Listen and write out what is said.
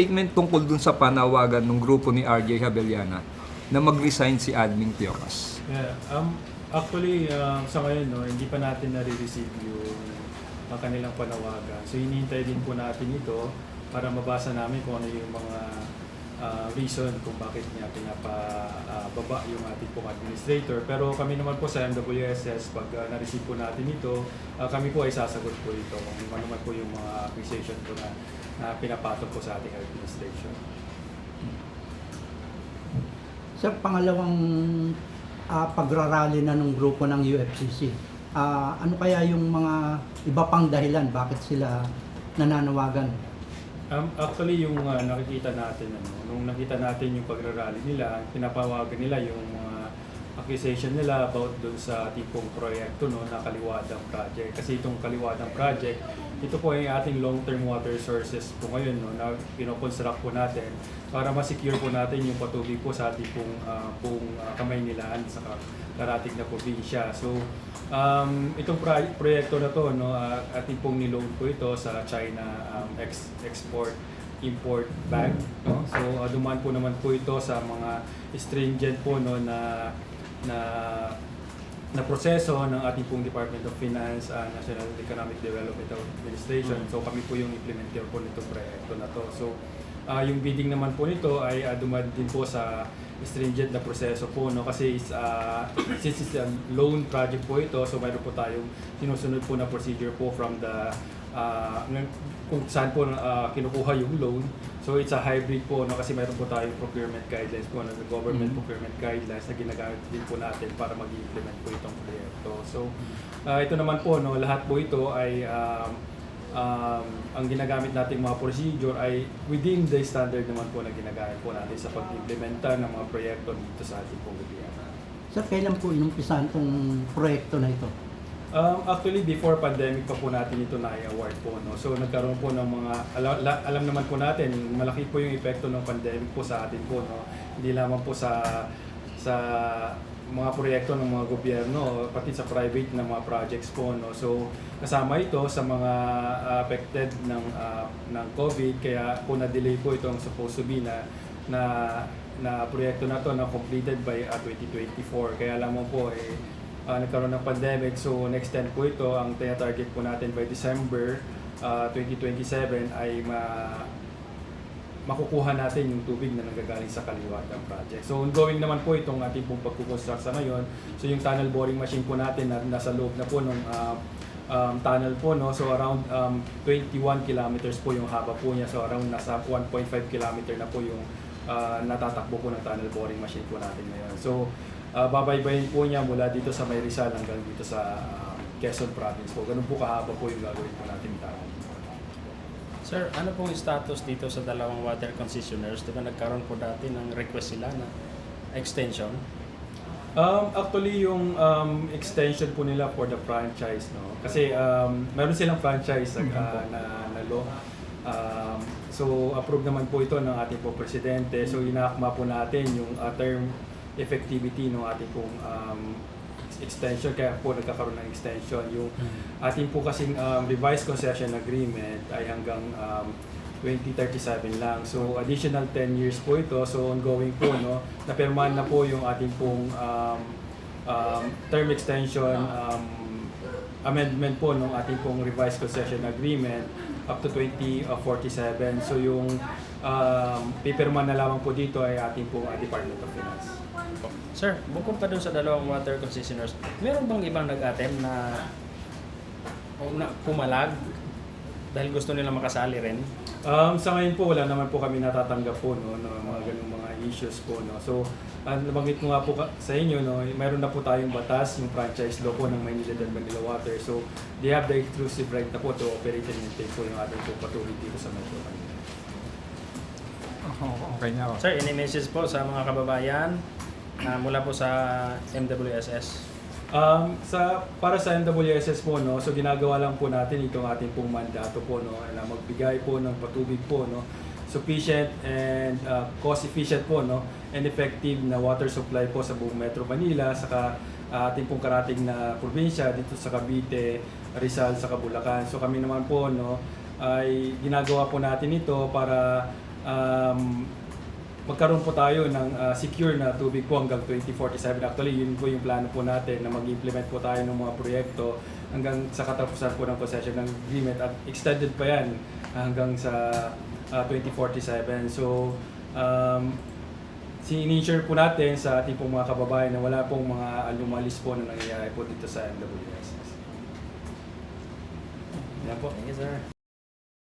statement tungkol dun sa panawagan ng grupo ni RJ Habeliana na mag-resign si Admin Tiocas. Yeah, actually, sa ngayon, no, hindi pa natin nare-receive yung kanilang panawagan. So, hinihintay din po natin ito para mabasa namin kung ano yung mga reason kung bakit niya pinapababa yung ating pong administrator. Pero kami naman po sa MWSS, pag na-receive po natin ito, kami po ay sasagot po ito kung ano naman po yung mga accusation po na pinapatong po sa ating administration. Sir, pangalawang pagrarally na ng grupo ng UFCC. Ano kaya yung mga iba pang dahilan bakit sila nananawagan? Actually, yung nakikita natin, nung nakita natin yung pagrarally nila, pinapawagan nila yung mga accusation nila about dun sa tipong proyekto na Kaliwadang Project. Kasi itong Kaliwadang Project, ito po ay ating long-term water sources po ngayon na pinoconstruct po natin para ma-secure po natin yung patubig po sa ating buong Kamaynilaan sa karatig na probinsya. So, itong proyekto na to, ating pong niloan po ito sa China Export-Import Bank. So, dumaan po naman po ito sa mga stringent po na proseso ng ating pong Department of Finance, National Economic Development Administration. So kami po yung implementer po nitong proyekto na to. So yung bidding naman po nito ay dumaan din po sa stringent na proseso po, kasi since it's a loan project po ito, so mayroon po tayong sinusunod po na procedure po from the kung saan po kinukuha yung loan. So it's a hybrid po, kasi mayroon po tayong procurement guidelines po, government procurement guidelines na ginagamit din po natin para mag-implement po itong proyekto. So ito naman po, lahat po ito ay ang ginagamit nating mga procedure ay within the standard naman po na ginagamit po natin sa pag-implementa ng mga proyekto dito sa ating pong gobyerno. Sir, kailan po inumpisahan itong proyekto na ito? Actually, before pandemic pa po natin ito na-award po. So nagkaroon po ng mga, alam naman po natin, malaki po yung epekto ng pandemic po sa atin po. Hindi lamang po sa mga proyekto ng mga gobyerno, pati sa private na mga projects po. So kasama ito sa mga affected ng COVID, kaya po na-delay po itong supposed to be na proyekto na to na completed by 2024. Kaya lamang po nagkaroon ng pandemic, so next 10 po ito, ang tina-target po natin by December 2027 ay makukuha natin yung tubig na nanggagaling sa Kaliwadang Project. So ongoing naman po itong ating pong pagkukonstruct sa ngayon. So yung tunnel boring machine po natin na nasa loob na po ng tunnel po, so around 21 kilometers po yung haba po niya, so around nasa 1.5 kilometer na po yung natatakbo po ng tunnel boring machine po natin ngayon. So babaybayin po niya mula dito sa May Rizal hanggang dito sa Quezon Province po. Ganun po kahaba po yung gagawin po natin tayo. Sir, ano pong status dito sa dalawang water concessionaires? Diba nagkaroon po dati ng request sila na extension? Actually, yung extension po nila for the franchise, kasi meron silang franchise na law. So approve naman po ito ng ating po presidente. So inaakma po natin yung term effectivity ng ating pong extension, kaya po nagkakaroon ng extension. Yung ating po kasing revised concession agreement ay hanggang 2037 lang. So additional 10 years po ito. So ongoing po, napirmahan na po yung ating pong term extension amendment po ng ating pong revised concession agreement up to 2047. So yung pipirma na lamang po dito ay ating pong Department of Finance. Sir, bukod pa dun sa dalawang water concessionaires, meron bang ibang nag-attempt na pumalag dahil gusto nila makasali rin? Sa ngayon po, wala naman po kami natatanggap po ng mga ganung mga issues po. So, nabanggit ko nga po sa inyo, mayroon na po tayong batas, yung franchise law po ng Maynila and Manila Water. So, they have the exclusive right na po to operate and maintain po yung ating po patuloy dito sa Metro Manila. Okay na ako. Sir, any message po sa mga kababayan mula po sa MWSS? Para sa MWSS po, so ginagawa lang po natin itong ating pong mandato po, na magbigay po ng patubig po, sufficient and cost efficient po, and effective na water supply po sa buong Metro Manila, saka ating pong karating na probinsya dito sa Cavite, Rizal, saka Bulacan. So kami naman po, ay ginagawa po natin ito para magkaroon po tayo ng secure na tubig po hanggang 2047. Actually, yun po yung plano po natin na mag-implement po tayo ng mga proyekto hanggang sa katapusan po ng concession ng agreement at extended pa yan hanggang sa 2047. So, ini-ensure po natin sa ating pong mga kababayan na wala pong mga anumalis po na nangyayari po dito sa MWS. Yan po. Thank you, sir.